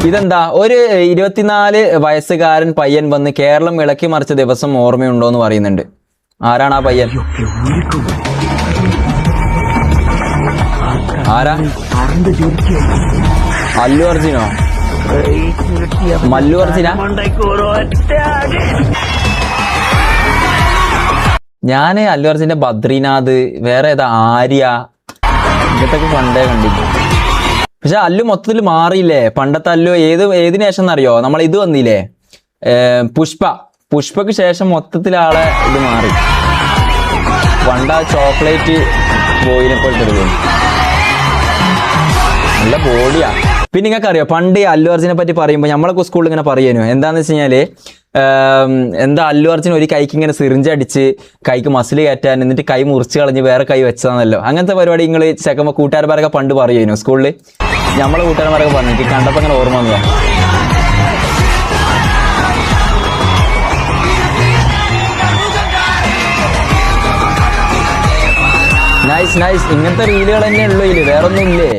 ഇതെന്താ ഒരു 24 വയസ്സുകാരൻ പയ്യൻ വന്ന് കേരളം ഇളക്കി മറിച്ച ദിവസം ഓർമ്മയുണ്ടോ എന്ന് പറയുന്നുണ്ട്. ആരാണ് ആ പയ്യൻ? ആരാ? അല്ലു അർജുനോ? മല്ലു അർജുന? ഞാന് അല്ലു അർജുന്റെ ബദ്രീനാഥ്, വേറെ ഏതാ ആര്യ, ഇതൊക്കെ പണ്ടേ കണ്ടില്ല. പക്ഷെ അല്ലു മൊത്തത്തിൽ മാറിയില്ലേ. പണ്ടത്തെ അല്ലു ഏതിനു ശേഷം എന്നറിയോ? നമ്മൾ ഇത് വന്നില്ലേ, പുഷ്പക്ക് ശേഷം മൊത്തത്തിൽ ആളെ ഇത് മാറി. പണ്ട ചോക്ലേറ്റ് ബോയിനെ പോലത്തെ പോയി, നല്ല ബോഡിയാ. പിന്നെ നിങ്ങൾക്ക് അറിയോ, പണ്ട് അല്ലു അർജുനെ പറ്റി പറയുമ്പോൾ നമ്മളൊക്കെ സ്കൂളിൽ ഇങ്ങനെ പറയുന്നു, എന്താന്ന് വെച്ച് കഴിഞ്ഞാല് എന്താ അല്ലു അർജുൻ ഒരു കൈക്ക് ഇങ്ങനെ സിറിഞ്ച് അടിച്ച് കൈക്ക് മസിൽ കയറ്റാൻ, എന്നിട്ട് കൈ മുറിച്ച് കളഞ്ഞ് വേറെ കൈ വെച്ചതാണല്ലോ. അങ്ങനത്തെ പരിപാടി നിങ്ങൾ ചെക്കമ്മ കൂട്ടുകാരന്മാരൊക്കെ പണ്ട് പറയുന്നു സ്കൂളിൽ. നമ്മളെ കൂട്ടുകാരന്മാരൊക്കെ പറഞ്ഞു, എനിക്ക് കണ്ടപ്പോൾ അങ്ങനെ ഓർമ്മ വന്നതാ. നൈസ്. ഇങ്ങനത്തെ റീലുകൾ തന്നെ ഉള്ളൂ, വേറൊന്നും ഇല്ലേ?